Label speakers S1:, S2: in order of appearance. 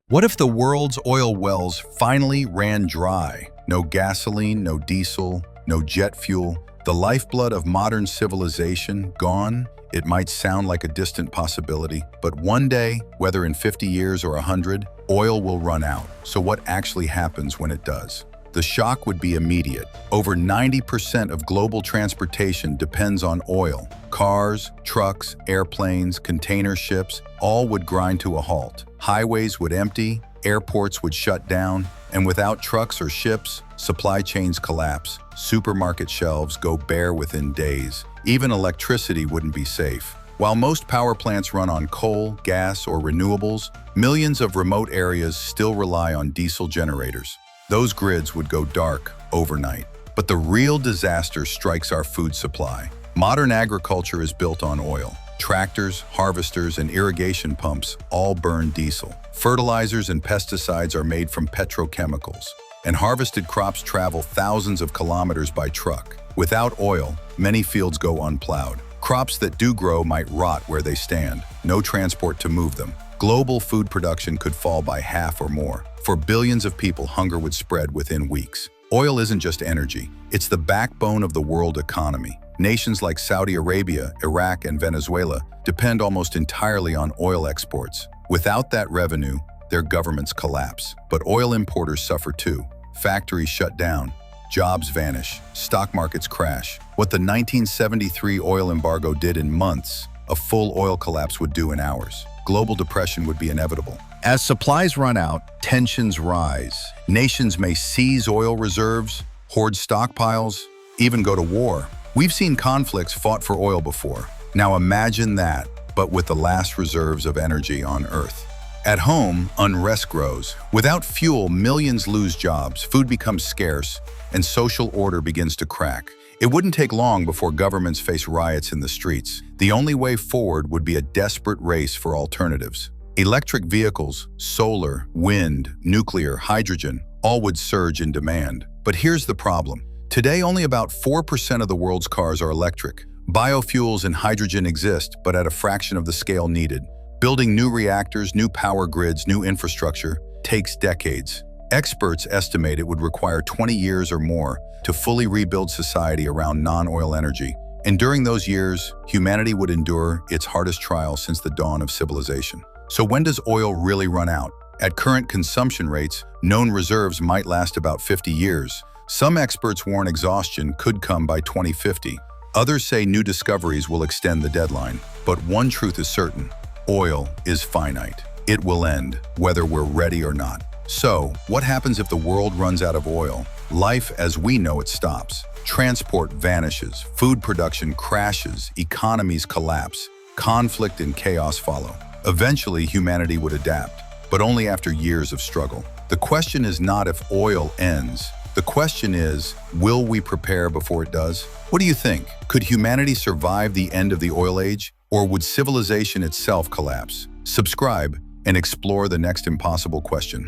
S1: What if the world's oil wells finally ran dry? No gasoline, no diesel, no jet fuel. The lifeblood of modern civilization gone? It might sound like a distant possibility, but one day, whether in 50 years or 100, oil will run out. So what actually happens when it does? The shock would be immediate. Over 90% of global transportation depends on oil. Cars, trucks, airplanes, container ships, all would grind to a halt. Highways would empty, airports would shut down, and without trucks or ships, supply chains collapse. Supermarket shelves go bare within days. Even electricity wouldn't be safe. While most power plants run on coal, gas, or renewables, millions of remote areas still rely on diesel generators. Those grids would go dark overnight. But the real disaster strikes our food supply. Modern agriculture is built on oil. Tractors, harvesters, and irrigation pumps all burn diesel. Fertilizers and pesticides are made from petrochemicals. And harvested crops travel thousands of kilometers by truck. Without oil, many fields go unplowed. Crops that do grow might rot where they stand. No transport to move them. Global food production could fall by half or more. For billions of people, hunger would spread within weeks. Oil isn't just energy. It's the backbone of the world economy. Nations like Saudi Arabia, Iraq, and Venezuela depend almost entirely on oil exports. Without that revenue, their governments collapse. But oil importers suffer too. Factories shut down. Jobs vanish. Stock markets crash. What the 1973 oil embargo did in months, a full oil collapse would do in hours. Global depression would be inevitable. As supplies run out, tensions rise. Nations may seize oil reserves, hoard stockpiles, even go to war. We've seen conflicts fought for oil before. Now imagine that, but with the last reserves of energy on Earth. At home, unrest grows. Without fuel, millions lose jobs, food becomes scarce, and social order begins to crack. It wouldn't take long before governments face riots in the streets. The only way forward would be a desperate race for alternatives. Electric vehicles, solar, wind, nuclear, hydrogen, all would surge in demand. But here's the problem. Today, only about 4% of the world's cars are electric. Biofuels and hydrogen exist, but at a fraction of the scale needed. Building new reactors, new power grids, new infrastructure takes decades. Experts estimate it would require 20 years or more to fully rebuild society around non-oil energy. And during those years, humanity would endure its hardest trial since the dawn of civilization. So when does oil really run out? At current consumption rates, known reserves might last about 50 years. Some experts warn exhaustion could come by 2050. Others say new discoveries will extend the deadline. But one truth is certain: oil is finite. It will end, whether we're ready or not. So, what happens if the world runs out of oil? Life as we know it stops. Transport vanishes, food production crashes, economies collapse, conflict and chaos follow. Eventually, humanity would adapt, but only after years of struggle. The question is not if oil ends. The question is, will we prepare before it does? What do you think? Could humanity survive the end of the oil age? Or would civilization itself collapse? Subscribe and explore the next impossible question.